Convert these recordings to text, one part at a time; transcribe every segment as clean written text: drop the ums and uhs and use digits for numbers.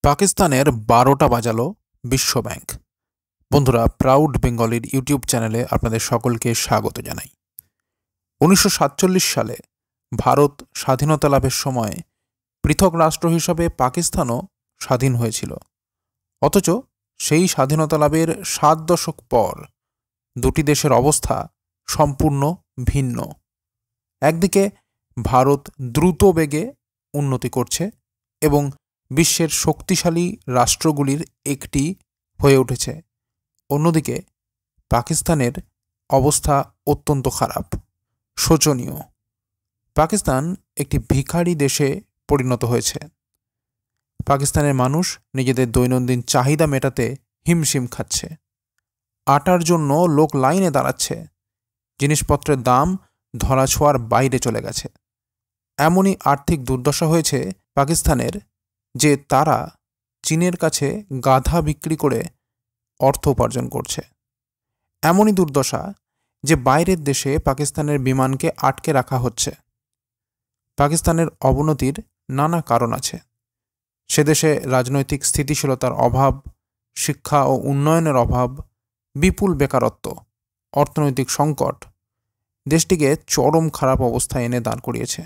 পাকিস্তানের ১২টা বাজালো বিশ্ব ব্যাংক। বন্ধুরা, প্রাউড বেঙ্গলির ইউটিউব চ্যানেলে আপনাদের সকলকে স্বাগত জানাই। ১৯৪৭ সালে ভারত স্বাধীনতা লাভের সময় পৃথক রাষ্ট্র হিসাবে পাকিস্তানও স্বাধীন হয়েছিল। অথচ সেই স্বাধীনতা লাভের ৭ দশক পর দুটি দেশের অবস্থা সম্পূর্ণ ভিন্ন। একদিকে ভারত দ্রুত বেগে উন্নতি করছে এবং বিশ্বের শক্তিশালী রাষ্ট্রগুলির একটি হয়ে উঠেছে। অন্যদিকে পাকিস্তানের অবস্থা অত্যন্ত খারাপ, শোচনীয়। পাকিস্তান একটি ভিখারি দেশে পরিণত হয়েছে। পাকিস্তানের মানুষ নিজেদের দৈনন্দিন চাহিদা মেটাতে হিমশিম খাচ্ছে। আটার জন্য লোক লাইনে দাঁড়াচ্ছে। জিনিসপত্রের দাম ধরাছোঁয়ার বাইরে চলে গেছে। এমনই আর্থিক দুর্দশা হয়েছে পাকিস্তানের যে তারা চীনের কাছে গাধা বিক্রি করে অর্থ উপার্জন করছে। এমনই দুর্দশা যে বাইরের দেশে পাকিস্তানের বিমানকে আটকে রাখা হচ্ছে। পাকিস্তানের অবনতির নানা কারণ আছে। সে দেশে রাজনৈতিক স্থিতিশীলতার অভাব, শিক্ষা ও উন্নয়নের অভাব, বিপুল বেকারত্ব, অর্থনৈতিক সংকট দেশটিকে চরম খারাপ অবস্থায় এনে দাঁড় করিয়েছে।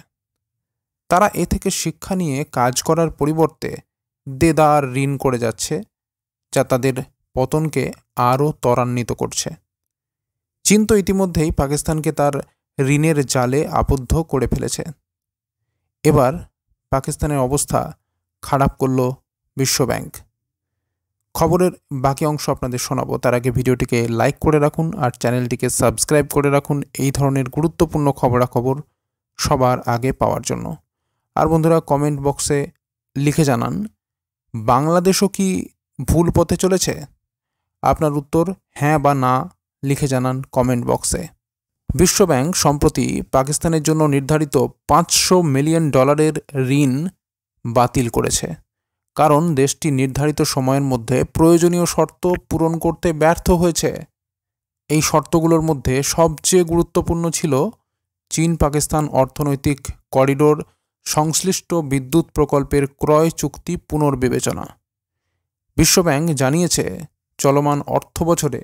তারা এ থেকে শিক্ষা নিয়ে কাজ করার পরিবর্তে দেদার ঋণ করে যাচ্ছে, যা তাদের পতনকে আরও ত্বরান্বিত করছে। চীন তো ইতিমধ্যেই পাকিস্তানকে তার ঋণের জালে আবদ্ধ করে ফেলেছে। এবার পাকিস্তানের অবস্থা খারাপ করল বিশ্ব ব্যাংক। খবরের বাকি অংশ আপনাদের শোনাবো, তার আগে ভিডিওটিকে লাইক করে রাখুন আর চ্যানেলটিকে সাবস্ক্রাইব করে রাখুন এই ধরনের গুরুত্বপূর্ণ খবরাখবর সবার আগে পাওয়ার জন্য। আর বন্ধুরা, কমেন্ট বক্সে লিখে জানান, বাংলাদেশও কি ভুল পথে চলেছে? আপনার উত্তর হ্যাঁ বা না লিখে জানান কমেন্ট বক্সে। বিশ্ব ব্যাংক সম্প্রতি পাকিস্তানের জন্য নির্ধারিত $500 মিলিয়ন ঋণ বাতিল করেছে, কারণ দেশটি নির্ধারিত সময়ের মধ্যে প্রয়োজনীয় শর্ত পূরণ করতে ব্যর্থ হয়েছে। এই শর্তগুলোর মধ্যে সবচেয়ে গুরুত্বপূর্ণ ছিল চীন পাকিস্তান অর্থনৈতিক করিডোর সংশ্লিষ্ট বিদ্যুৎ প্রকল্পের ক্রয় চুক্তি পুনর্বিবেচনা। বিশ্বব্যাংক জানিয়েছে, চলমান অর্থবছরে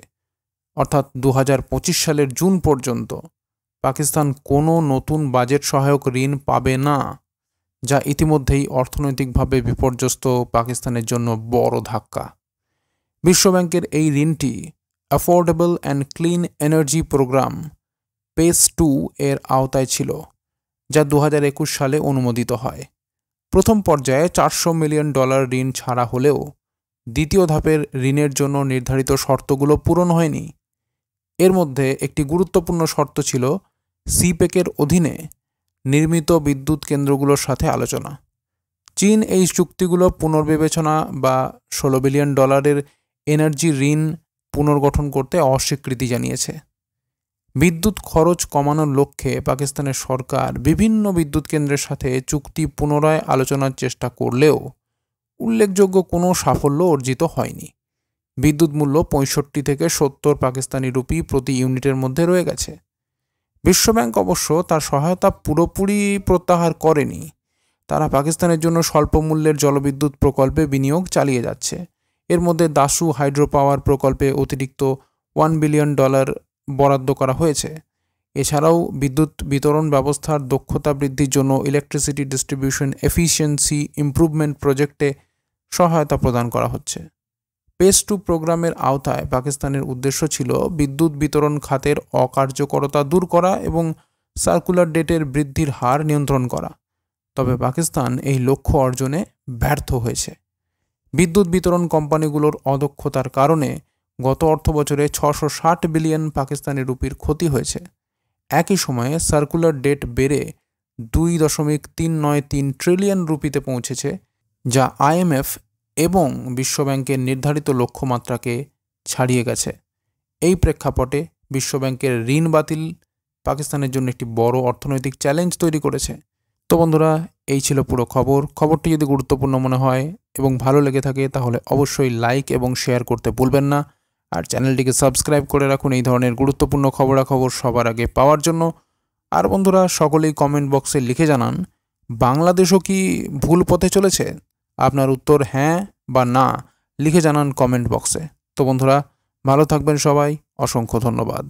অর্থাৎ ২০২৫ সালের জুন পর্যন্ত পাকিস্তান কোনো নতুন বাজেট সহায়ক ঋণ পাবে না, যা ইতিমধ্যেই অর্থনৈতিকভাবে বিপর্যস্ত পাকিস্তানের জন্য বড় ধাক্কা। বিশ্বব্যাংকের এই ঋণটি affordable and clean energy programme PACE 2 এর আওতায় ছিল, যা ২০২১ সালে অনুমোদিত হয়। প্রথম পর্যায়ে $400 মিলিয়ন ঋণ ছাড়া হলেও দ্বিতীয় ধাপের ঋণের জন্য নির্ধারিত শর্তগুলো পূরণ হয়নি। এর মধ্যে একটি গুরুত্বপূর্ণ শর্ত ছিল সিপেকের অধীনে নির্মিত বিদ্যুৎ কেন্দ্রগুলোর সাথে আলোচনা। চীন এই চুক্তিগুলো পুনর্বিবেচনা বা $16 বিলিয়ন এনার্জি ঋণ পুনর্গঠন করতে অস্বীকৃতি জানিয়েছে। বিদ্যুৎ খরচ কমানোর লক্ষ্যে পাকিস্তানের সরকার বিভিন্ন বিদ্যুৎ কেন্দ্রের সাথে চুক্তি পুনরায় আলোচনার চেষ্টা করলেও উল্লেখযোগ্য কোনো সাফল্য অর্জিত হয়নি। বিদ্যুৎ মূল্য ৬৫ থেকে ৭০ পাকিস্তানি রুপি প্রতি ইউনিটের মধ্যে রয়ে গেছে। বিশ্বব্যাংক অবশ্য তার সহায়তা পুরোপুরি প্রত্যাহার করেনি। তারা পাকিস্তানের জন্য স্বল্প মূল্যের জলবিদ্যুৎ প্রকল্পে বিনিয়োগ চালিয়ে যাচ্ছে। এর মধ্যে দাসু হাইড্রো পাওয়ার প্রকল্পে অতিরিক্ত $1 বিলিয়ন বরাদ্দ করা হয়েছে। এছাড়াও বিদ্যুৎ বিতরণ ব্যবস্থার দক্ষতা বৃদ্ধির জন্য ইলেকট্রিসিটি ডিস্ট্রিবিউশন এফিসিয়েন্সি ইমপ্রুভমেন্ট প্রজেক্টে সহায়তা প্রদান করা হচ্ছে। পেস 2 প্রোগ্রামের আওতায় পাকিস্তানের উদ্দেশ্য ছিল বিদ্যুৎ বিতরণ খাতের অকার্যকরতা দূর করা এবং সার্কুলার ডেটের বৃদ্ধির হার নিয়ন্ত্রণ করা। তবে পাকিস্তান এই লক্ষ্য অর্জনে ব্যর্থ হয়েছে। বিদ্যুৎ বিতরণ কোম্পানিগুলোর অদক্ষতার কারণে গত অর্থবছরে ৬৬০ বিলিয়ন পাকিস্তানি রুপির ক্ষতি হয়েছে। একই সময়ে সার্কুলার ডেট বেড়ে ২.৩৯৩ ট্রিলিয়ন রুপিতে পৌঁছেছে, যা IMF এবং বিশ্বব্যাংকের নির্ধারিত লক্ষ্যমাত্রাকে ছাড়িয়ে গেছে। এই প্রেক্ষাপটে বিশ্বব্যাংকের ঋণ বাতিল পাকিস্তানের জন্য একটি বড় অর্থনৈতিক চ্যালেঞ্জ তৈরি করেছে। তো বন্ধুরা, এই ছিল পুরো খবরটি যদি গুরুত্বপূর্ণ মনে হয় এবং ভালো লেগে থাকে তাহলে অবশ্যই লাইক এবং শেয়ার করতে ভুলবেন না। আর চ্যানেলটিকে সাবস্ক্রাইব করে রাখুন এই ধরনের গুরুত্বপূর্ণ খবরাখবর সবার আগে পাওয়ার জন্য। আর বন্ধুরা, সকলেই কমেন্ট বক্সে লিখে জানান, বাংলাদেশও কি ভুল পথে চলেছে? আপনার উত্তর হ্যাঁ বা না লিখে জানান কমেন্ট বক্সে। তো বন্ধুরা, ভালো থাকবেন সবাই, অসংখ্য ধন্যবাদ।